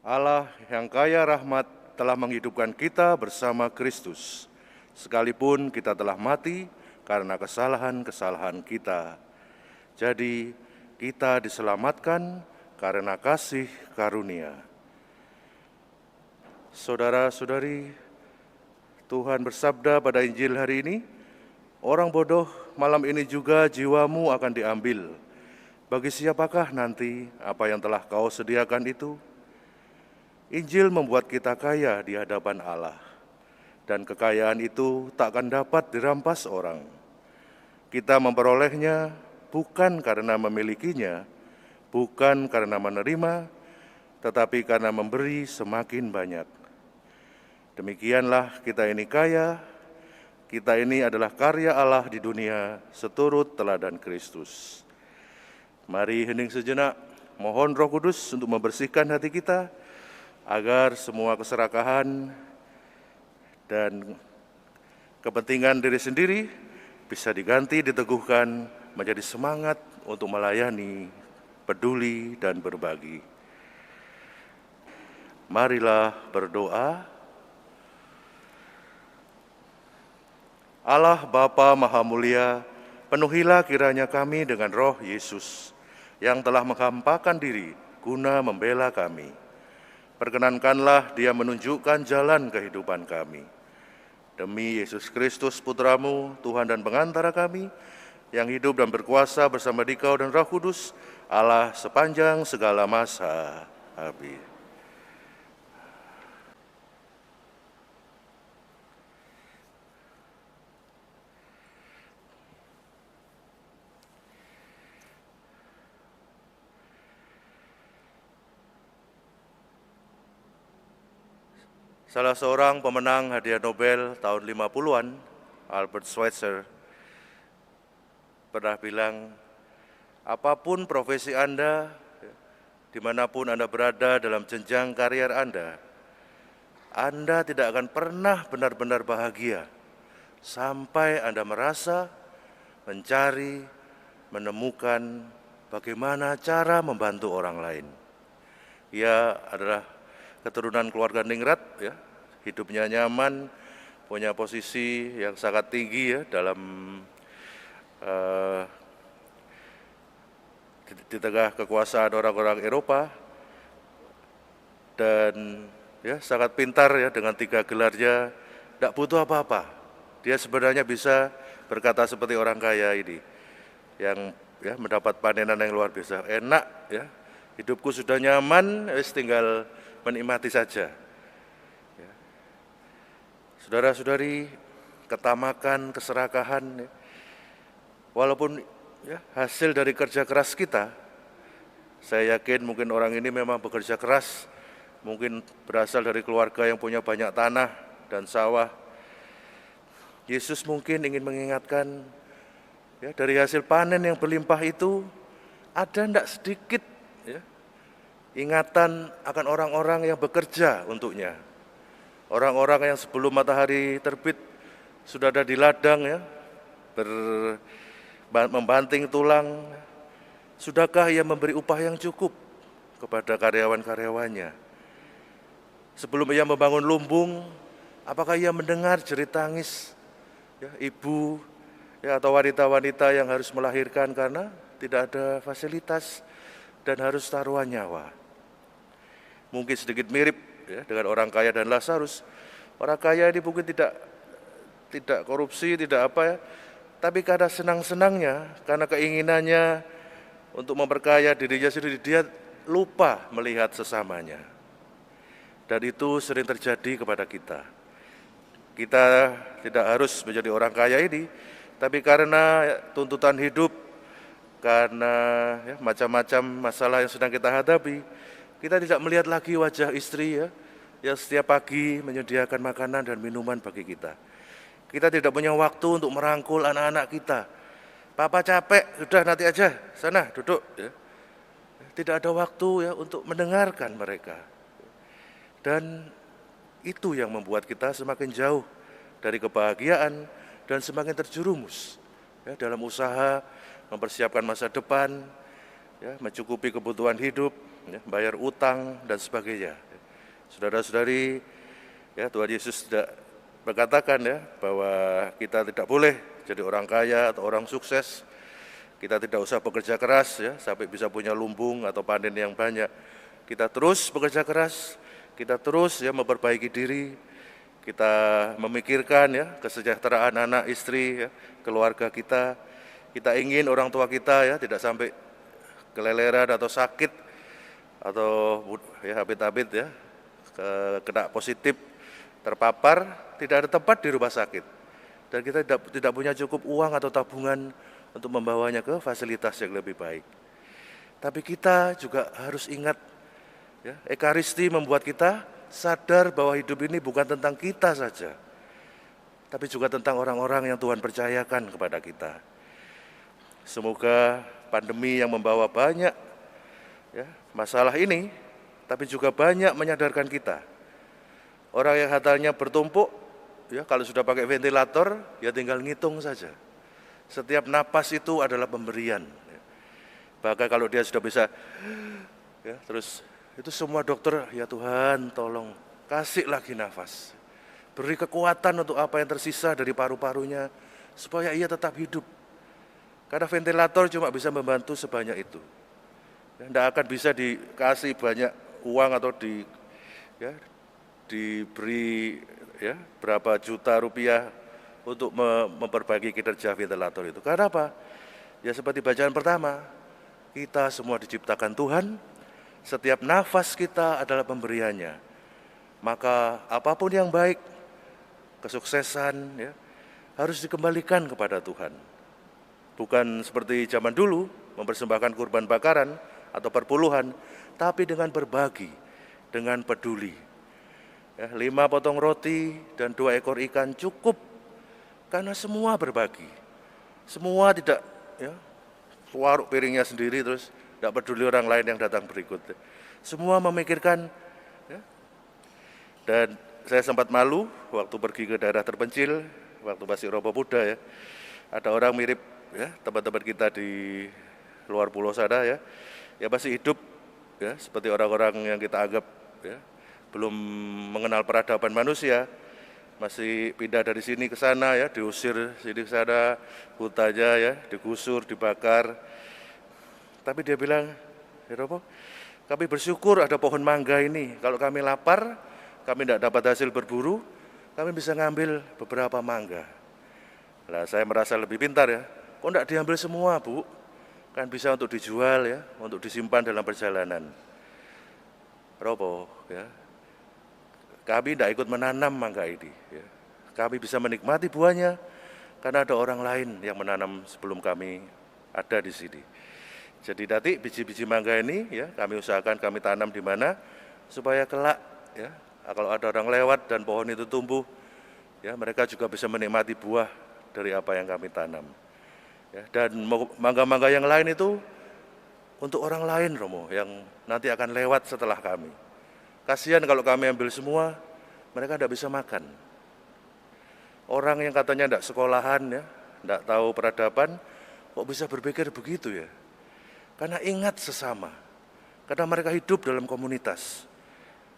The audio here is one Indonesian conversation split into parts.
Allah yang kaya rahmat telah menghidupkan kita bersama Kristus, sekalipun kita telah mati karena kesalahan-kesalahan kita. Jadi, kita diselamatkan karena kasih karunia. Saudara-saudari, Tuhan bersabda pada Injil hari ini, "Orang bodoh, malam ini juga jiwamu akan diambil. Bagi siapakah nanti apa yang telah kau sediakan itu?" Injil membuat kita kaya di hadapan Allah, dan kekayaan itu tak akan dapat dirampas orang. Kita memperolehnya bukan karena memilikinya, bukan karena menerima, tetapi karena memberi semakin banyak. Demikianlah kita ini kaya, kita ini adalah karya Allah di dunia seturut teladan Kristus. Mari hening sejenak, mohon Roh Kudus untuk membersihkan hati kita, agar semua keserakahan dan kepentingan diri sendiri bisa diganti, diteguhkan menjadi semangat untuk melayani, peduli, dan berbagi. Marilah berdoa. Allah Bapa Maha Mulia, penuhilah kiranya kami dengan Roh Yesus yang telah menghampakan diri guna membela kami. Perkenankanlah Dia menunjukkan jalan kehidupan kami. Demi Yesus Kristus Putra-Mu, Tuhan dan pengantara kami, yang hidup dan berkuasa bersama Dikau dan Roh Kudus, Allah sepanjang segala masa. Amin. Salah seorang pemenang hadiah Nobel tahun 50-an, Albert Schweitzer, pernah bilang, apapun profesi Anda, dimanapun Anda berada dalam jenjang karier Anda tidak akan pernah benar-benar bahagia sampai Anda merasa, mencari, menemukan bagaimana cara membantu orang lain. Ia adalah keturunan keluarga ningrat, ya, hidupnya nyaman, punya posisi yang sangat tinggi ya dalam di tengah kekuasaan orang-orang Eropa, dan ya sangat pintar ya dengan 3 gelarnya, tidak butuh apa-apa. Dia sebenarnya bisa berkata seperti orang kaya ini yang ya mendapat panenan yang luar biasa. Enak ya, hidupku sudah nyaman, tinggal menikmati saja. Ya. Saudara-saudari, ketamakan, keserakahan, ya, walaupun ya, hasil dari kerja keras kita, saya yakin mungkin orang ini memang bekerja keras, mungkin berasal dari keluarga yang punya banyak tanah dan sawah. Yesus mungkin ingin mengingatkan, ya, dari hasil panen yang berlimpah itu, ada tidak sedikit ya, ingatan akan orang-orang yang bekerja untuknya. Orang-orang yang sebelum matahari terbit sudah ada di ladang ya, membanting tulang. Sudahkah ia memberi upah yang cukup kepada karyawan-karyawannya? Sebelum ia membangun lumbung, apakah ia mendengar jerit tangis ya, ibu ya, atau wanita-wanita yang harus melahirkan karena tidak ada fasilitas dan harus taruhan nyawa? Mungkin sedikit mirip ya, dengan orang kaya dan Lazarus. Orang kaya ini mungkin tidak korupsi, tidak apa ya, tapi karena senang-senangnya, karena keinginannya untuk memperkaya dirinya sendiri, dia lupa melihat sesamanya. Dan itu sering terjadi kepada kita. Kita tidak harus menjadi orang kaya ini, tapi karena tuntutan hidup, karena ya, macam-macam masalah yang sedang kita hadapi, kita tidak melihat lagi wajah istri ya, yang setiap pagi menyediakan makanan dan minuman bagi kita. Kita tidak punya waktu untuk merangkul anak-anak kita. Papa capek, sudah nanti aja, sana duduk. Ya. Tidak ada waktu ya untuk mendengarkan mereka. Dan itu yang membuat kita semakin jauh dari kebahagiaan dan semakin terjerumus ya, dalam usaha mempersiapkan masa depan, ya, mencukupi kebutuhan hidup, ya, bayar utang dan sebagainya. Saudara-saudari, ya Tuhan Yesus tidak berkatakan ya bahwa kita tidak boleh jadi orang kaya atau orang sukses. Kita tidak usah bekerja keras ya sampai bisa punya lumbung atau panen yang banyak. Kita terus bekerja keras, kita terus ya memperbaiki diri, kita memikirkan ya kesejahteraan anak, istri, ya, keluarga kita. Kita ingin orang tua kita ya tidak sampai keleleran atau sakit atau ya habit-habit ya kena positif terpapar, tidak ada tempat di rumah sakit. Dan kita tidak punya cukup uang atau tabungan untuk membawanya ke fasilitas yang lebih baik. Tapi kita juga harus ingat, ya, Ekaristi membuat kita sadar bahwa hidup ini bukan tentang kita saja, tapi juga tentang orang-orang yang Tuhan percayakan kepada kita. Semoga pandemi yang membawa banyak ya, masalah ini, tapi juga banyak menyadarkan kita. Orang yang hartanya bertumpuk, ya kalau sudah pakai ventilator, ya tinggal ngitung saja. Setiap napas itu adalah pemberian. Bahkan kalau dia sudah bisa, ya, terus itu semua dokter, ya Tuhan tolong kasih lagi nafas. Beri kekuatan untuk apa yang tersisa dari paru-parunya, supaya ia tetap hidup. Karena ventilator cuma bisa membantu sebanyak itu. Tidak akan bisa dikasih banyak uang atau diberi ya, berapa juta rupiah untuk memperbaiki kinerja ventilator itu. Karena apa? Ya seperti bacaan pertama, kita semua diciptakan Tuhan, setiap nafas kita adalah pemberiannya. Maka apapun yang baik, kesuksesan ya, harus dikembalikan kepada Tuhan. Bukan seperti zaman dulu, mempersembahkan kurban bakaran atau perpuluhan, tapi dengan berbagi, dengan peduli. Ya, 5 potong roti dan 2 ekor ikan cukup, karena semua berbagi. Semua tidak ya, waruk piringnya sendiri terus tidak peduli orang lain yang datang berikut. Semua memikirkan ya. Dan saya sempat malu waktu pergi ke daerah terpencil, waktu masih Robo Buddha ya. Ada orang mirip ya, teman-teman kita di luar pulau sana ya. Ya masih hidup ya, seperti orang-orang yang kita anggap ya, belum mengenal peradaban manusia. Masih pindah dari sini ke sana ya, diusir sini ke sana, hutannya ya, digusur, dibakar. Tapi dia bilang, ya Robo, kami bersyukur ada pohon mangga ini. Kalau kami lapar, kami tidak dapat hasil berburu, kami bisa ngambil beberapa mangga. Nah, saya merasa lebih pintar ya. Kok tidak diambil semua, Bu? Kan bisa untuk dijual ya, untuk disimpan dalam perjalanan. Robo, ya. Kami tidak ikut menanam mangga ini. Ya. Kami bisa menikmati buahnya karena ada orang lain yang menanam sebelum kami ada di sini. Jadi nanti biji-biji mangga ini ya kami usahakan kami tanam di mana supaya kelak ya kalau ada orang lewat dan pohon itu tumbuh ya mereka juga bisa menikmati buah dari apa yang kami tanam. Ya, dan mangga-mangga yang lain itu untuk orang lain Romo yang nanti akan lewat setelah kami. Kasihan kalau kami ambil semua, mereka tidak bisa makan. Orang yang katanya tidak sekolahan, ya, tidak tahu peradaban, kok bisa berpikir begitu ya? Karena ingat sesama, karena mereka hidup dalam komunitas,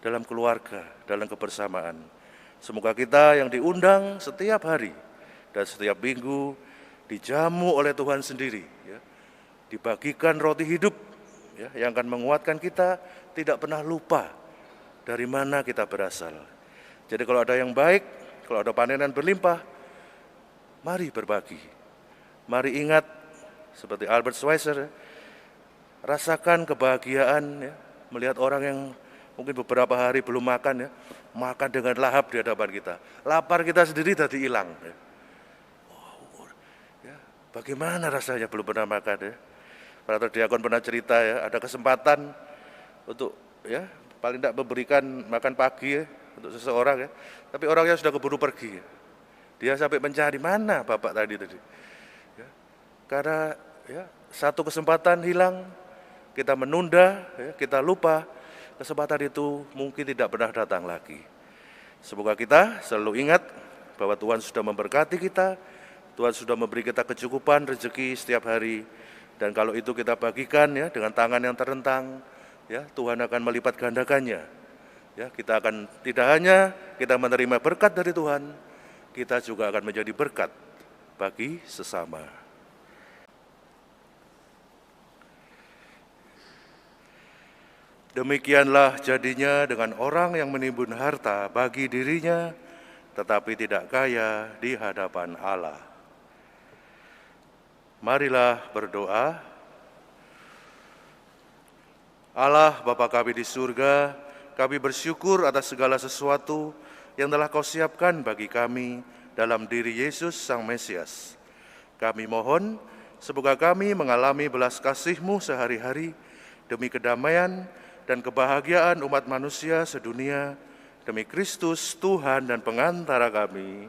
dalam keluarga, dalam kebersamaan. Semoga kita yang diundang setiap hari dan setiap minggu dijamu oleh Tuhan sendiri, ya, dibagikan roti hidup, ya, yang akan menguatkan kita tidak pernah lupa dari mana kita berasal. Jadi kalau ada yang baik, kalau ada panenan berlimpah, mari berbagi. Mari ingat, seperti Albert Schweitzer, rasakan kebahagiaan ya, melihat orang yang mungkin beberapa hari belum makan, ya, makan dengan lahap di hadapan kita. Lapar kita sendiri tadi hilang. Ya. Ya, bagaimana rasanya belum pernah makan ya? Para diakon pernah cerita ya, ada kesempatan untuk ya paling tidak memberikan makan pagi ya, untuk seseorang ya, tapi orangnya sudah keburu pergi. Ya. Dia sampai mencari mana bapak tadi. Ya. Karena ya, satu kesempatan hilang, kita menunda, ya, kita lupa, kesempatan itu mungkin tidak pernah datang lagi. Semoga kita selalu ingat bahwa Tuhan sudah memberkati kita, Tuhan sudah memberi kita kecukupan rezeki setiap hari, dan kalau itu kita bagikan ya dengan tangan yang terentang, ya Tuhan akan melipat gandakannya Ya, kita akan tidak hanya kita menerima berkat dari Tuhan, kita juga akan menjadi berkat bagi sesama. Demikianlah jadinya dengan orang yang menimbun harta bagi dirinya, tetapi tidak kaya di hadapan Allah. Marilah berdoa. Allah Bapa kami di surga, kami bersyukur atas segala sesuatu yang telah Kau siapkan bagi kami dalam diri Yesus Sang Mesias. Kami mohon, semoga kami mengalami belas kasih-Mu sehari-hari demi kedamaian dan kebahagiaan umat manusia sedunia, demi Kristus Tuhan dan pengantara kami.